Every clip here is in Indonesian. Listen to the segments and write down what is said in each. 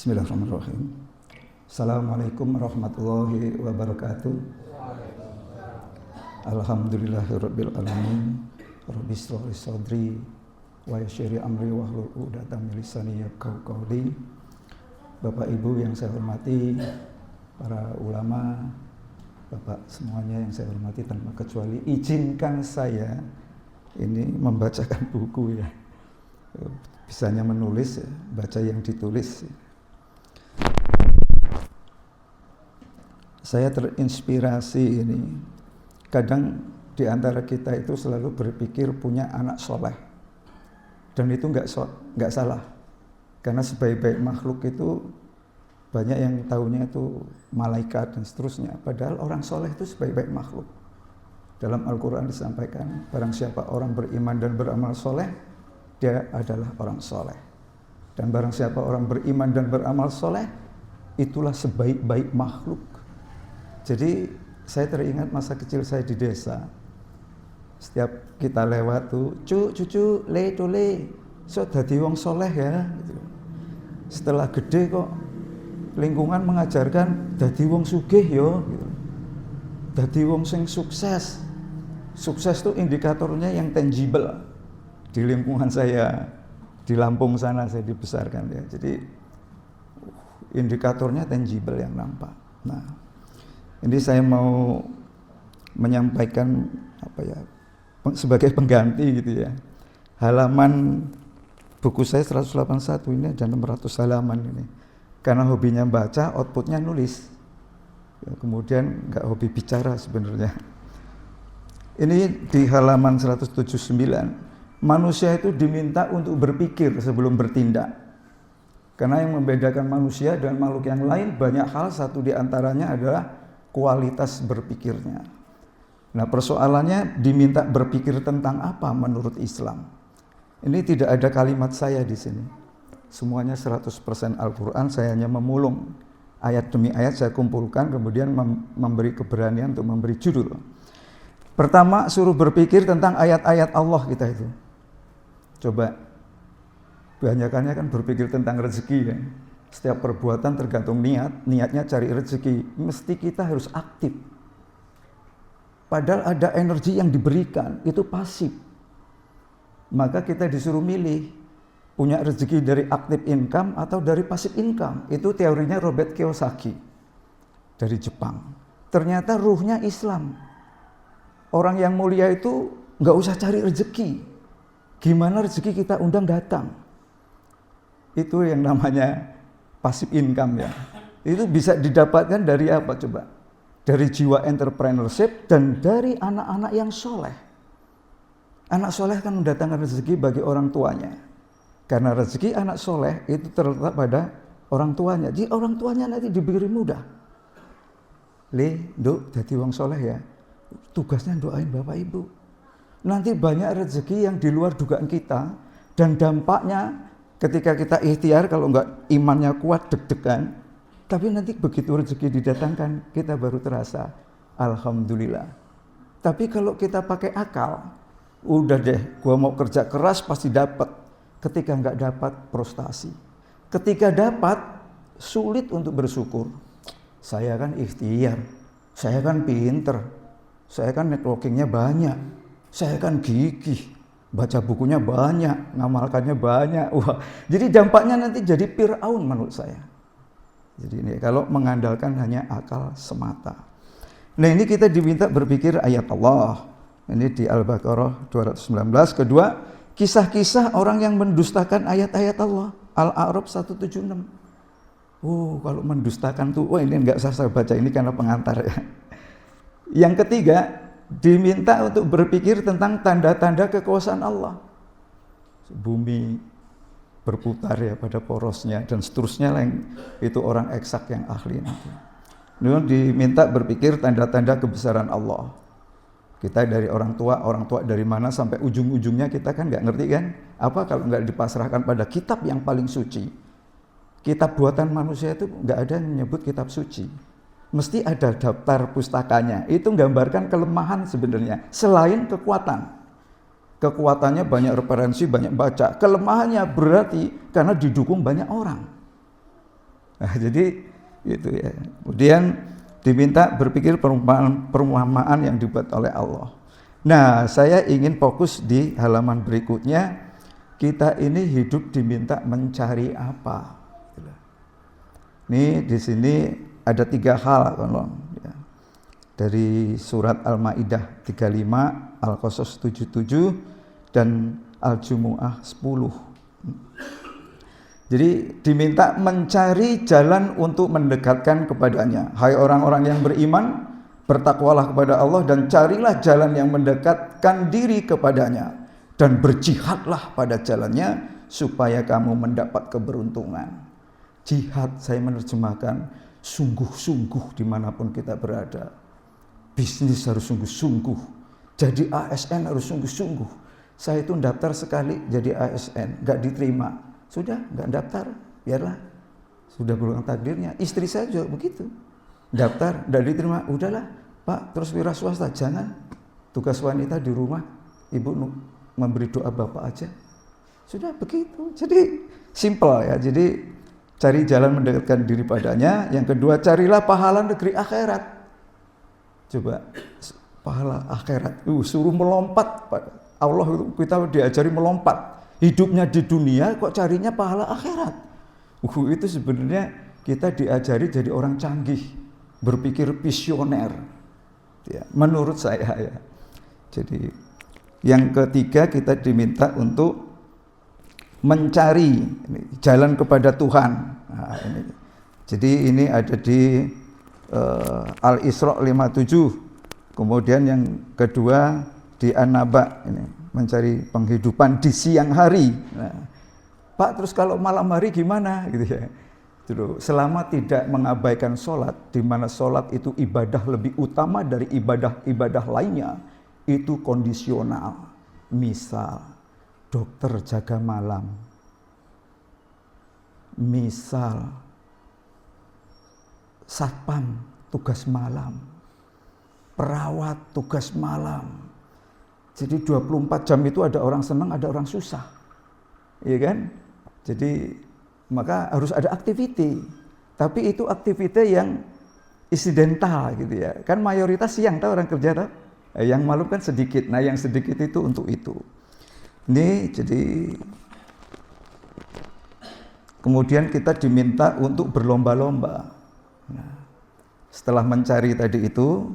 Bismillahirrahmanirrahim. Assalamualaikum warahmatullahi wabarakatuh. Alhamdulillahirabbil alamin. Rabbi shrah li sadri wa yassir li amri wahlul 'uqdatam min lisani yafqahu qawli. Bapak Ibu yang saya hormati, para ulama, Bapak semuanya yang saya hormati tanpa kecuali, izinkan saya ini membacakan buku ya. Bisanya menulis, ya, baca yang ditulis. Saya terinspirasi ini. Kadang di antara kita itu selalu berpikir punya anak soleh, dan itu nggak salah, karena sebaik-baik makhluk itu banyak yang tahunya itu malaikat dan seterusnya. Padahal orang soleh itu sebaik-baik makhluk. Dalam Al-Quran disampaikan, barang siapa orang beriman dan beramal soleh, dia adalah orang soleh. Dan barang siapa orang beriman dan beramal soleh, itulah sebaik-baik makhluk. Jadi saya teringat masa kecil saya di desa. Setiap kita lewat tuh, cucu, le, so dadi wong soleh ya. Gitu. Setelah gede kok lingkungan mengajarkan dadi wong sugih yo. Gitu. Dadi wong sing sukses. Sukses tuh indikatornya yang tangible. Di lingkungan saya di Lampung sana saya dibesarkan ya. Jadi indikatornya tangible yang nampak. Nah, ini saya mau menyampaikan sebagai pengganti gitu ya. Halaman buku saya 181 ini ada 600 halaman ini. Karena hobinya baca, outputnya nulis. Ya, kemudian nggak hobi bicara sebenarnya. Ini di halaman 179. Manusia itu diminta untuk berpikir sebelum bertindak. Karena yang membedakan manusia dan makhluk yang lain banyak hal, satu di antaranya adalah kualitas berpikirnya. Nah, persoalannya diminta berpikir tentang apa menurut Islam. Ini tidak ada kalimat saya di sini. Semuanya 100% Al-Quran, saya hanya memulung ayat demi ayat, saya kumpulkan, kemudian memberi keberanian untuk memberi judul. Pertama, suruh berpikir tentang ayat-ayat Allah kita itu. Coba, kebanyakannya kan berpikir tentang rezeki kan. Setiap perbuatan tergantung niatnya cari rezeki. Mesti kita harus aktif. Padahal ada energi yang diberikan, itu pasif. Maka kita disuruh milih, punya rezeki dari active income atau dari passive income. Itu teorinya Robert Kiyosaki dari Jepang. Ternyata ruhnya Islam. Orang yang mulia itu nggak usah cari rezeki. Gimana rezeki kita undang datang. Itu yang namanya passive income ya. Itu bisa didapatkan dari apa coba? Dari jiwa entrepreneurship dan dari anak-anak yang soleh. Anak soleh kan mendatangkan rezeki bagi orang tuanya. Karena rezeki anak soleh itu terletak pada orang tuanya. Jadi orang tuanya nanti diberi mudah. Duk, jadi wong soleh ya. Tugasnya doain Bapak Ibu. Nanti banyak rezeki yang di luar dugaan kita. Dan dampaknya ketika kita ikhtiar, kalau enggak imannya kuat, deg-degan, tapi nanti begitu rezeki didatangkan, kita baru terasa, alhamdulillah. Tapi kalau kita pakai akal, udah deh, gua mau kerja keras pasti dapat. Ketika enggak dapat, frustasi. Ketika dapat, sulit untuk bersyukur. Saya kan ikhtiar, saya kan pinter, saya kan networkingnya banyak, saya kan gigih. Baca bukunya banyak, ngamalkannya banyak. Wah, jadi dampaknya nanti jadi Fir'aun menurut saya. Jadi ini kalau mengandalkan hanya akal semata. Nah, ini kita diminta berpikir ayat Allah. Ini di Al-Baqarah 219. Kedua, kisah-kisah orang yang mendustakan ayat-ayat Allah. Al-A'raf 176. Kalau mendustakan tuh, ini enggak usah saya baca, ini karena pengantar ya. Yang ketiga, diminta untuk berpikir tentang tanda-tanda kekuasaan Allah. Bumi berputar ya pada porosnya dan seterusnya, itu orang eksak yang ahli nanti. Lalu diminta berpikir tanda-tanda kebesaran Allah. Kita dari orang tua dari mana sampai ujung-ujungnya kita kan nggak ngerti kan? Apa kalau nggak dipasrahkan pada kitab yang paling suci? Kitab buatan manusia itu nggak ada yang menyebut kitab suci. Mesti ada daftar pustakanya. Itu menggambarkan kelemahan sebenarnya. Selain kekuatan. Kekuatannya banyak referensi, banyak baca. Kelemahannya berarti karena didukung banyak orang. Nah, jadi gitu ya. Kemudian diminta berpikir perumpamaan yang dibuat oleh Allah. Nah, saya ingin fokus di halaman berikutnya. Kita ini hidup diminta mencari apa? Ini di sini ada 3 hal, ya. Dari surat Al-Maidah 35, Al-Qasas 77, dan Al-Jumu'ah 10. Jadi diminta mencari jalan untuk mendekatkan kepadanya. Hai orang-orang yang beriman, bertakwalah kepada Allah dan carilah jalan yang mendekatkan diri kepadanya, dan berjihadlah pada jalannya supaya kamu mendapat keberuntungan. Jihad saya menerjemahkan sungguh-sungguh dimanapun kita berada. Bisnis harus sungguh-sungguh, jadi ASN harus sungguh-sungguh. Saya itu daftar sekali jadi ASN, nggak diterima. Sudah, nggak daftar, biarlah. Sudah berulang takdirnya. Istri saya juga begitu. Daftar, nggak diterima, udahlah Pak, terus wira swasta, jangan. Tugas wanita di rumah, Ibu memberi doa Bapak aja. Sudah begitu. Jadi simple ya. Jadi cari jalan mendekatkan diri padanya. Yang kedua, carilah pahala negeri akhirat. Coba pahala akhirat. Suruh melompat. Allah itu kita diajari melompat. Hidupnya di dunia kok carinya pahala akhirat. Itu sebenarnya kita diajari jadi orang canggih, berpikir visioner. Ya, menurut saya ya. Jadi yang ketiga kita diminta untuk mencari jalan kepada Tuhan. Nah, ini. Jadi ini ada di Al-Isra 57. Kemudian yang kedua di An-Naba ini, mencari penghidupan di siang hari. Nah, Pak, terus kalau malam hari gimana gitu ya. Selama tidak mengabaikan sholat, di mana sholat itu ibadah lebih utama dari ibadah-ibadah lainnya, itu kondisional. Misal dokter jaga malam, misal satpam tugas malam, perawat tugas malam. Jadi 24 jam itu ada orang senang, ada orang susah. Iya kan? Jadi maka harus ada aktiviti. Tapi itu aktiviti yang insidental gitu ya. Kan mayoritas siang tahu orang kerja tahu. Yang malam kan sedikit. Nah, yang sedikit itu untuk itu. Ini jadi kemudian kita diminta untuk berlomba-lomba. Nah, setelah mencari tadi itu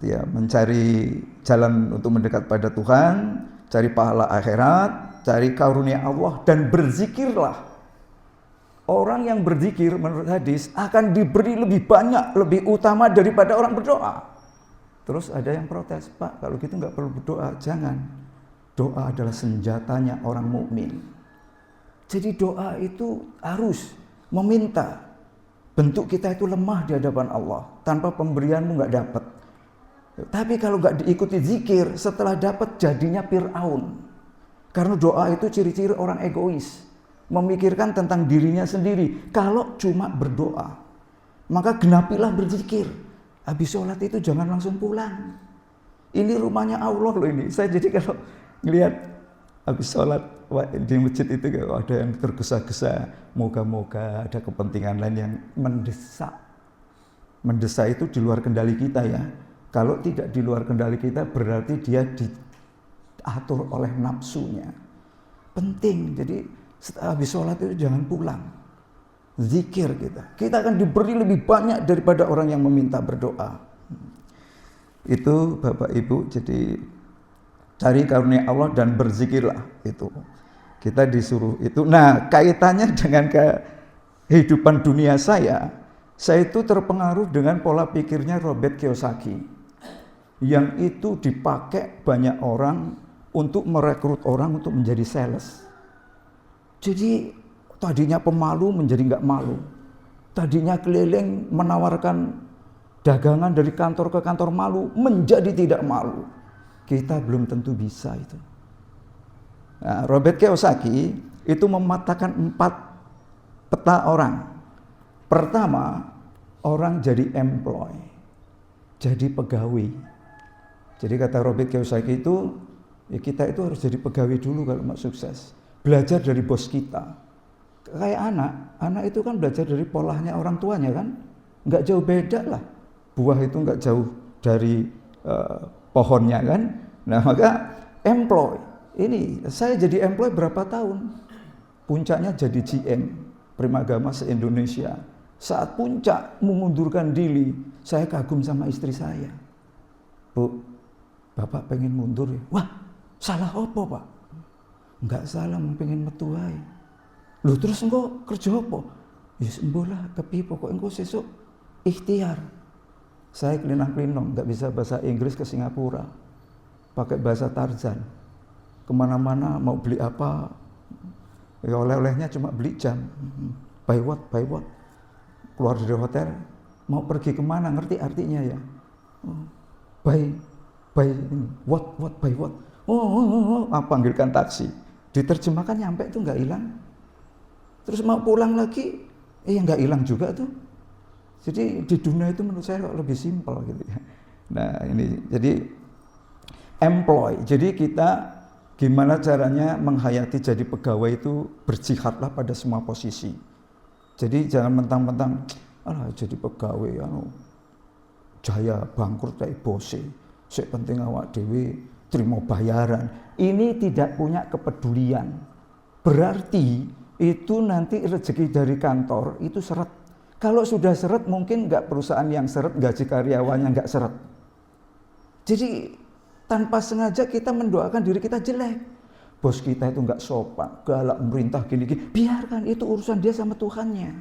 ya, mencari jalan untuk mendekat pada Tuhan, cari pahala akhirat, cari karunia Allah, dan berzikirlah. Orang yang berzikir menurut hadis akan diberi lebih banyak, lebih utama daripada orang berdoa. Terus ada yang protes, Pak, kalau gitu nggak perlu berdoa. Jangan. Doa adalah senjatanya orang mukmin. Jadi doa itu harus meminta. Bentuk kita itu lemah di hadapan Allah. Tanpa pemberianmu nggak dapat. Tapi kalau nggak diikuti zikir, setelah dapat jadinya Fir'aun. Karena doa itu ciri-ciri orang egois. Memikirkan tentang dirinya sendiri. Kalau cuma berdoa, maka genapilah berzikir. Habis sholat itu jangan langsung pulang. Ini rumahnya Allah loh ini. Saya jadi kalau ngelihat habis sholat di masjid itu ada yang tergesa-gesa. Moga-moga ada kepentingan lain yang mendesak. Mendesak itu di luar kendali kita ya. Kalau tidak di luar kendali kita berarti dia diatur oleh nafsunya. Penting, jadi habis sholat itu jangan pulang. Zikir kita akan diberi lebih banyak daripada orang yang meminta berdoa. Itu Bapak Ibu, jadi cari karunia Allah dan berzikirlah itu. Kita disuruh itu. Nah, kaitannya dengan kehidupan dunia saya itu terpengaruh dengan pola pikirnya Robert Kiyosaki. Yang itu dipakai banyak orang untuk merekrut orang untuk menjadi sales. Jadi tadinya pemalu menjadi nggak malu. Tadinya keliling menawarkan dagangan dari kantor ke kantor malu menjadi tidak malu. Kita belum tentu bisa itu. Nah, Robert Kiyosaki itu mematahkan 4 peta orang. Pertama, orang jadi employee, jadi pegawai. Jadi kata Robert Kiyosaki itu, ya kita itu harus jadi pegawai dulu kalau mau sukses. Belajar dari bos kita. Kayak anak itu kan belajar dari polanya orang tuanya kan, nggak jauh beda lah. Buah itu nggak jauh dari pohonnya kan. Nah maka employ, ini saya jadi employ berapa tahun? Puncaknya jadi GM, Primagama se-Indonesia. Saat puncak mengundurkan diri, saya kagum sama istri saya. Bu, Bapak pengen mundur ya? Wah, salah apa Pak? Enggak salah, pengen metu ae. Loh terus engko kerja apa? Ya sembolah kepi pokok engko sesuk ikhtiar. Saya kelinang-kelinong, nggak bisa bahasa Inggris ke Singapura. Pakai bahasa Tarzan. Kemana-mana mau beli apa, ya oleh-olehnya cuma beli jam. Buy what? Keluar dari hotel, mau pergi kemana, ngerti artinya ya? Buy ini, what, buy what? Panggilkan taksi. Diterjemahkan nyampe itu nggak hilang. Terus mau pulang lagi, nggak hilang juga tuh. Jadi di dunia itu menurut saya lebih simpel gitu ya. Nah ini jadi employ. Jadi kita gimana caranya menghayati jadi pegawai itu berjihadlah pada semua posisi. Jadi jangan mentang-mentang jadi pegawai jaya bangkrut kayak bose. Sing penting awak dhewe terima bayaran. Ini tidak punya kepedulian. Berarti itu nanti rezeki dari kantor itu seret. Kalau sudah seret mungkin nggak perusahaan yang seret, gaji karyawannya nggak seret. Jadi tanpa sengaja kita mendoakan diri kita jelek. Bos kita itu nggak sopan, galak, merintah gini-gini. Biarkan, itu urusan dia sama Tuhannya.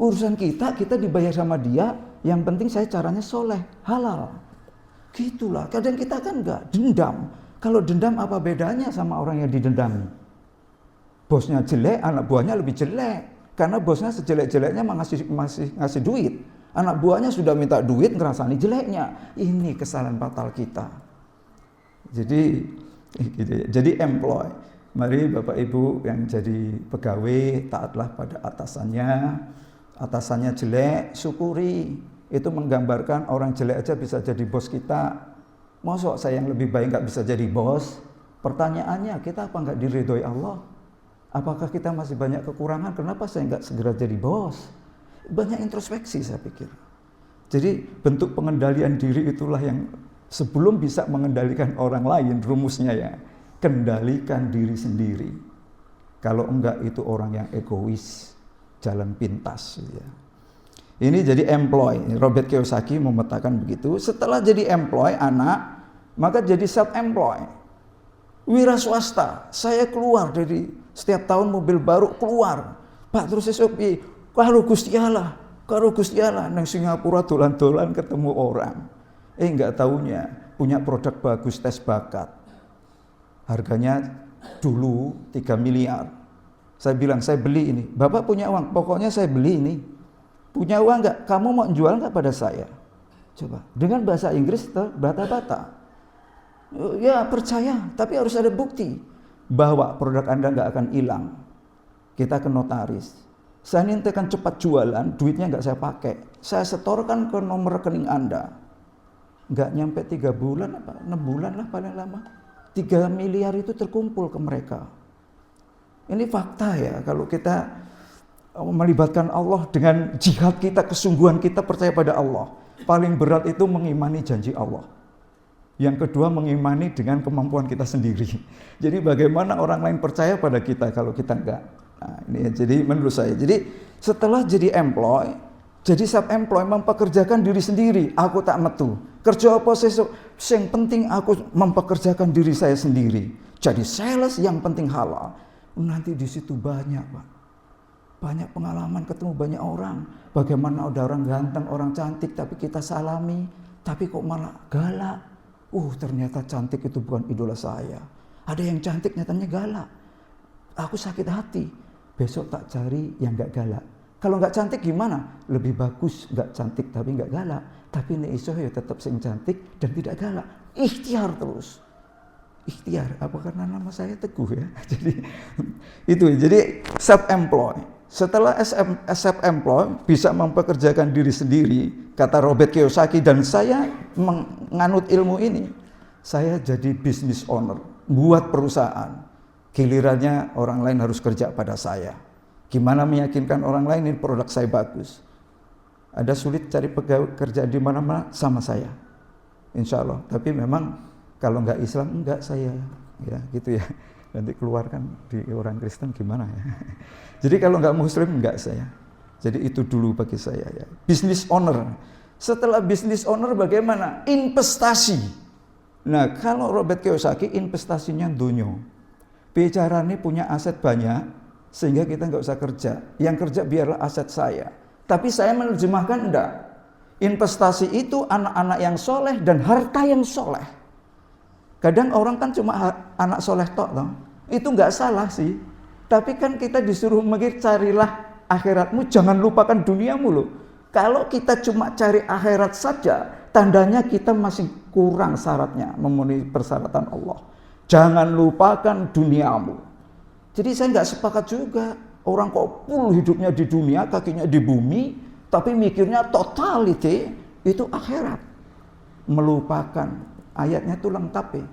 Urusan kita dibayar sama dia. Yang penting saya caranya soleh, halal. Gitulah. Kadang kita kan nggak dendam. Kalau dendam apa bedanya sama orang yang didendami? Bosnya jelek, anak buahnya lebih jelek. Karena bosnya sejelek-jeleknya masih ngasih duit. Anak buahnya sudah minta duit, ngerasani jeleknya. Ini kesalahan fatal kita. Jadi employ. Mari Bapak Ibu yang jadi pegawai, taatlah pada atasannya. Atasannya jelek, syukuri. Itu menggambarkan orang jelek aja bisa jadi bos kita. Masa saya yang lebih baik nggak bisa jadi bos? Pertanyaannya, kita apa nggak diridhoi Allah? Apakah kita masih banyak kekurangan? Kenapa saya nggak segera jadi bos? Banyak introspeksi saya pikir. Jadi bentuk pengendalian diri itulah yang sebelum bisa mengendalikan orang lain, rumusnya ya, kendalikan diri sendiri. Kalau enggak itu orang yang egois, jalan pintas. Ya. Ini jadi employ. Robert Kiyosaki memetakan begitu. Setelah jadi employ anak, maka jadi self-employ. Wira swasta, saya keluar dari setiap tahun mobil baru keluar. Pak terus esok karo Gusti Allah nang Singapura dolan-dolan ketemu orang. Enggak taunya punya produk bagus tes bakat. Harganya dulu 3 miliar. Saya bilang saya beli ini. Bapak punya uang, pokoknya saya beli ini. Punya uang enggak? Kamu mau jual enggak pada saya? Coba dengan bahasa Inggris terbata-bata. Ya percaya, tapi harus ada bukti bahwa produk Anda nggak akan hilang. Kita ke notaris. Saya ini kan cepat jualan, duitnya nggak saya pakai. Saya setorkan ke nomor rekening Anda. Nggak nyampe 3 bulan, 6 bulan lah paling lama. 3 miliar itu terkumpul ke mereka. Ini fakta ya, kalau kita melibatkan Allah dengan jihad kita, kesungguhan kita percaya pada Allah. Paling berat itu mengimani janji Allah. Yang kedua mengimani dengan kemampuan kita sendiri. Jadi bagaimana orang lain percaya pada kita kalau kita enggak. Nah, ini jadi menurut saya. Jadi setelah jadi employ, jadi self-employ mempekerjakan diri sendiri. Aku tak metu. Kerja apa sesuk? Yang penting aku mempekerjakan diri saya sendiri. Jadi sales yang penting halal. Nanti di situ banyak Pak. Banyak pengalaman, ketemu banyak orang. Bagaimana ada orang ganteng, orang cantik, tapi kita salami. Tapi kok malah galak. Ternyata cantik itu bukan idola saya. Ada yang cantik nyatanya galak. Aku sakit hati. Besok tak cari yang gak galak. Kalau gak cantik gimana? Lebih bagus gak cantik tapi gak galak. Tapi nek iso ya tetap sing cantik dan tidak galak. Ikhtiar terus. Ikhtiar. Apa karena nama saya Teguh ya? Jadi self-employ. Setelah self-employed bisa mempekerjakan diri sendiri, kata Robert Kiyosaki, dan saya menganut ilmu ini, saya jadi business owner, buat perusahaan. Gilirannya orang lain harus kerja pada saya. Gimana meyakinkan orang lain ini produk saya bagus. Ada sulit cari pegawai kerja di mana-mana sama saya, insya Allah. Tapi memang kalau nggak Islam enggak saya, ya gitu ya. Nanti keluarkan di orang Kristen gimana ya. Jadi kalau nggak Muslim enggak saya. Jadi itu dulu bagi saya ya. Business owner. Setelah business owner bagaimana? Investasi. Nah kalau Robert Kiyosaki investasinya dunyo. Bicaranya punya aset banyak sehingga kita nggak usah kerja. Yang kerja biarlah aset saya. Tapi saya menerjemahkan enggak. Investasi itu anak-anak yang soleh dan harta yang soleh. Kadang orang kan cuma anak soleh tok, toh. Itu enggak salah sih. Tapi kan kita disuruh mikir carilah akhiratmu, jangan lupakan duniamu loh. Kalau kita cuma cari akhirat saja, tandanya kita masih kurang syaratnya memenuhi persyaratan Allah. Jangan lupakan duniamu. Jadi saya enggak sepakat juga. Orang kok full hidupnya di dunia, kakinya di bumi, tapi mikirnya totality, itu akhirat. Melupakan, ayatnya itu lengkap ya.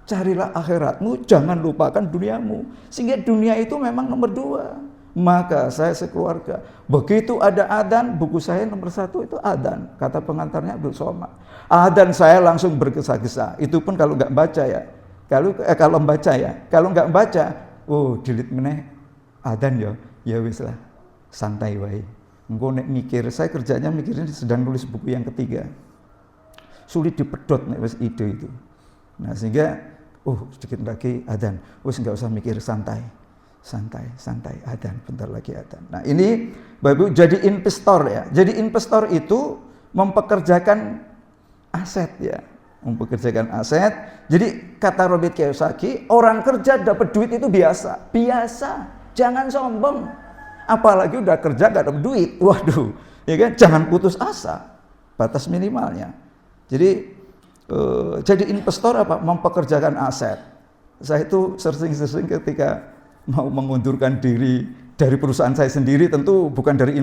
Carilah akhiratmu, jangan lupakan duniamu. Sehingga dunia itu memang nomor 2. Maka saya sekeluarga, begitu ada adzan, buku saya nomor 1 itu adzan. Kata pengantarnya Abdul Somad. Adzan saya langsung bergesa-gesa. Itu pun kalau nggak baca ya. Kalau baca ya. Kalau nggak baca, delete meneh. Adzan ya wis lah, santai wae. Engko nek mikir, saya kerjanya mikirnya sedang nulis buku yang ketiga. Sulit dipedot nek wis ide itu. Nah sehingga sedikit lagi adzan. Wis enggak usah mikir, santai adzan, bentar lagi adzan. Nah, ini Bapak Ibu jadi investor ya. Jadi investor itu mempekerjakan aset ya. Mempekerjakan aset. Jadi kata Robert Kiyosaki, orang kerja dapat duit itu biasa. Jangan sombong, apalagi udah kerja gak dapat duit, waduh, ya kan? Jangan putus asa, batas minimalnya. Jadi investor apa? Mempekerjakan aset. Saya itu sering ketika mau mengundurkan diri dari perusahaan saya sendiri, tentu bukan dari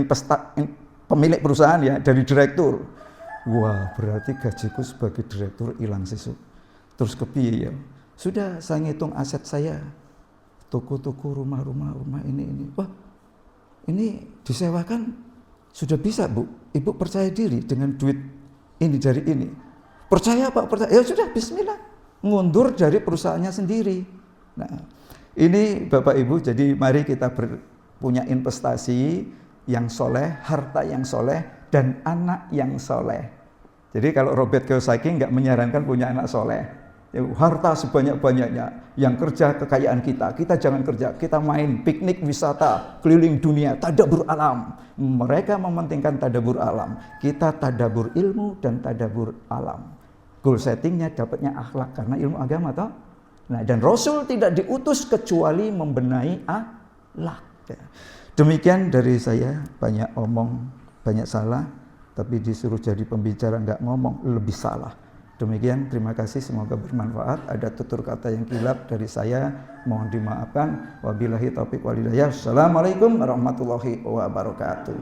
pemilik perusahaan ya, dari direktur. Wah, berarti gajiku sebagai direktur hilang sesuk. Terus kepiye ya? Sudah saya ngitung aset saya. Toko-toko, rumah ini. Wah, ini disewakan sudah bisa, Bu. Ibu percaya diri dengan duit ini dari ini. Percaya Pak, percaya. Ya sudah, bismillah. Ngundur dari perusahaannya sendiri. Nah, ini Bapak Ibu, jadi mari kita punya investasi yang soleh, harta yang soleh, dan anak yang soleh. Jadi kalau Robert Kiyosaki nggak menyarankan punya anak soleh. Harta sebanyak-banyaknya, yang kerja kekayaan kita jangan kerja, kita main piknik wisata keliling dunia, tadabbur alam. Mereka mementingkan tadabbur alam, kita tadabbur ilmu dan tadabbur alam. Goal settingnya dapatnya akhlak karena ilmu agama toh. Nah, dan Rasul tidak diutus kecuali membenahi akhlak. Demikian dari saya, banyak omong, banyak salah, tapi disuruh jadi pembicara nggak ngomong lebih salah. Demikian, terima kasih, semoga bermanfaat. Ada tutur kata yang kilap dari saya, mohon dimaafkan. Wabillahi taufiq wal hidayah. Assalamualaikum warahmatullahi wabarakatuh.